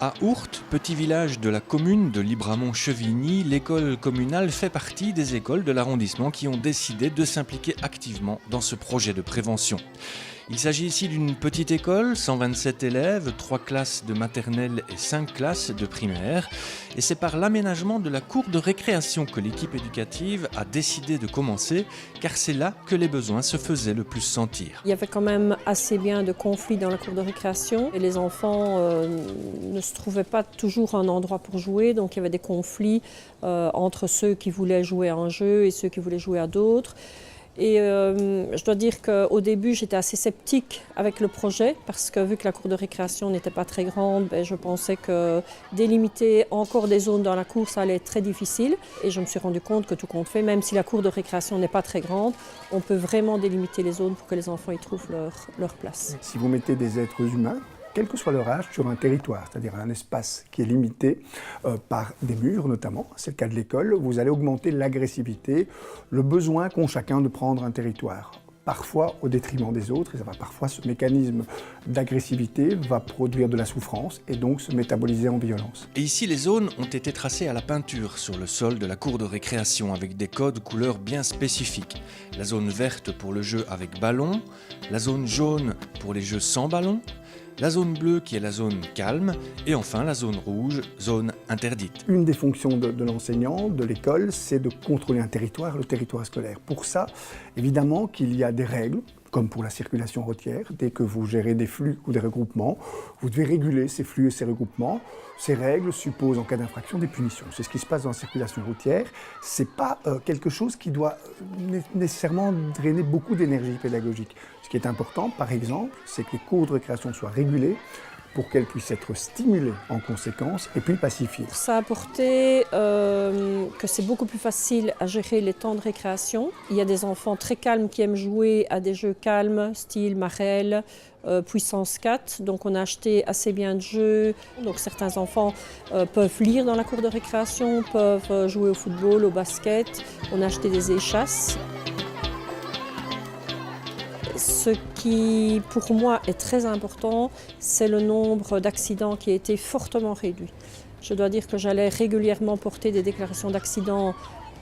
À Ourthe, petit village de la commune de Libramont-Chevigny, l'école communale fait partie des écoles de l'arrondissement qui ont décidé de s'impliquer activement dans ce projet de prévention. Il s'agit ici d'une petite école, 127 élèves, 3 classes de maternelle et 5 classes de primaire. Et c'est par l'aménagement de la cour de récréation que l'équipe éducative a décidé de commencer, car c'est là que les besoins se faisaient le plus sentir. Il y avait quand même assez bien de conflits dans la cour de récréation et les enfants ne se trouvaient pas toujours un endroit pour jouer, donc il y avait des conflits entre ceux qui voulaient jouer à un jeu et ceux qui voulaient jouer à d'autres. Et je dois dire qu'au début, j'étais assez sceptique avec le projet parce que vu que la cour de récréation n'était pas très grande, je pensais que délimiter encore des zones dans la cour, ça allait être très difficile. Et je me suis rendu compte que tout compte fait, même si la cour de récréation n'est pas très grande, on peut vraiment délimiter les zones pour que les enfants y trouvent leur place. Si vous mettez des êtres humains, quel que soit leur âge, sur un territoire, c'est-à-dire un espace qui est limité par des murs notamment, c'est le cas de l'école, vous allez augmenter l'agressivité, le besoin qu'ont chacun de prendre un territoire, parfois au détriment des autres, et parfois ce mécanisme d'agressivité va produire de la souffrance et donc se métaboliser en violence. Et ici, les zones ont été tracées à la peinture sur le sol de la cour de récréation avec des codes couleurs bien spécifiques. La zone verte pour le jeu avec ballon, la zone jaune pour les jeux sans ballon, la zone bleue qui est la zone calme et enfin la zone rouge, zone interdite. Une des fonctions de l'enseignant, de l'école, c'est de contrôler un territoire, le territoire scolaire. Pour ça, évidemment qu'il y a des règles, comme pour la circulation routière. Dès que vous gérez des flux ou des regroupements, vous devez réguler ces flux et ces regroupements. Ces règles supposent en cas d'infraction des punitions. C'est ce qui se passe dans la circulation routière. Ce n'est pas quelque chose qui doit nécessairement drainer beaucoup d'énergie pédagogique. Ce qui est important, par exemple, c'est que les cours de récréation soient régulés pour qu'elles puissent être stimulées en conséquence et puis pacifiées. Ça a apporté que c'est beaucoup plus facile à gérer les temps de récréation. Il y a des enfants très calmes qui aiment jouer à des jeux calmes, style Marelle, Puissance 4. Donc on a acheté assez bien de jeux. Donc certains enfants peuvent lire dans la cour de récréation, peuvent jouer au football, au basket. On a acheté des échasses. Ce qui, pour moi, est très important, c'est le nombre d'accidents qui a été fortement réduit. Je dois dire que j'allais régulièrement porter des déclarations d'accidents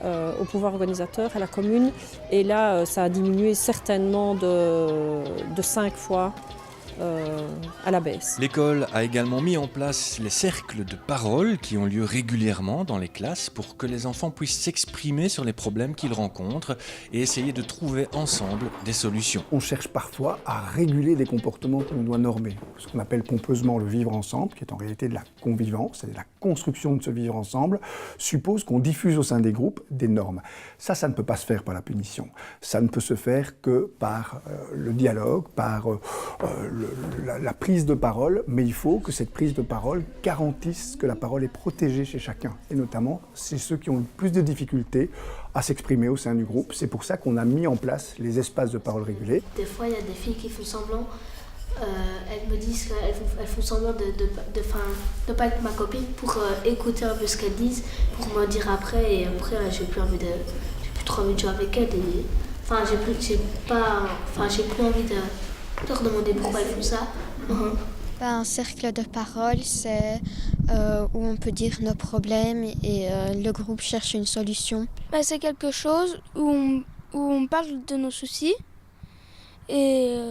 au pouvoir organisateur, à la commune. Et là, ça a diminué certainement de 5 fois à la baisse. L'école a également mis en place les cercles de parole qui ont lieu régulièrement dans les classes pour que les enfants puissent s'exprimer sur les problèmes qu'ils rencontrent et essayer de trouver ensemble des solutions. On cherche parfois à réguler des comportements que l'on doit normer. Ce qu'on appelle pompeusement le vivre ensemble, qui est en réalité de la convivence, c'est-à-dire la construction de ce vivre ensemble, suppose qu'on diffuse au sein des groupes des normes. Ça ne peut pas se faire par la punition. Ça ne peut se faire que par le dialogue, par la prise de parole, mais il faut que cette prise de parole garantisse que la parole est protégée chez chacun. Et notamment, c'est ceux qui ont le plus de difficultés à s'exprimer au sein du groupe. C'est pour ça qu'on a mis en place les espaces de parole régulés. Des fois, il y a des filles qui font semblant. Elles me disent qu'elles font semblant de pas être ma copine pour écouter un peu ce qu'elles disent, pour me dire après. Et après, j'ai plus trop envie de jouer avec elles. J'ai plus envie de leur demander pourquoi elles font ça. Un cercle de parole, c'est où on peut dire nos problèmes et le groupe cherche une solution. C'est quelque chose où on parle de nos soucis et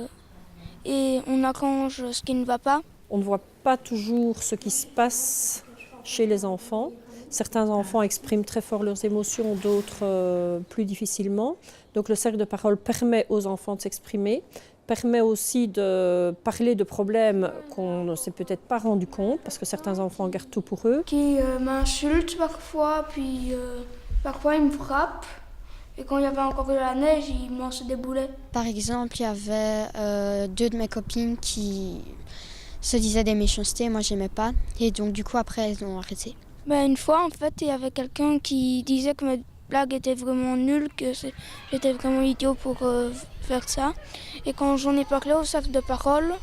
on arrange ce qui ne va pas. On ne voit pas toujours ce qui se passe chez les enfants. Certains enfants expriment très fort leurs émotions, d'autres plus difficilement. Donc le cercle de parole permet aux enfants de s'exprimer, permet aussi de parler de problèmes qu'on ne s'est peut-être pas rendu compte, parce que certains enfants gardent tout pour eux. Qui m'insultent parfois, puis parfois ils me frappent. Et quand il y avait encore de la neige, ils me lançaient des boulets. Par exemple, il y avait 2 de mes copines qui se disaient des méchancetés, moi j'aimais pas. Et donc du coup après elles ont arrêté. Une fois en fait, il y avait quelqu'un qui disait que mes blagues étaient vraiment nulles, que j'étais vraiment idiot pour faire ça. Et quand j'en ai parlé au cercle de parole,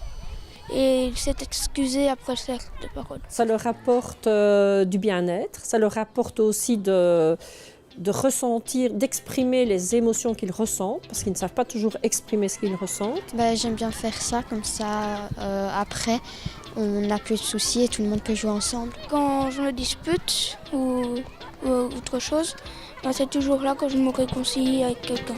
et il s'est excusé après le cercle de parole. Ça leur apporte du bien-être, ça leur apporte aussi de ressentir, d'exprimer les émotions qu'ils ressentent, parce qu'ils ne savent pas toujours exprimer ce qu'ils ressentent. J'aime bien faire ça, comme ça après on n'a plus de soucis et tout le monde peut jouer ensemble. Quand je me dispute ou autre chose, ben c'est toujours là que je me réconcilie avec quelqu'un.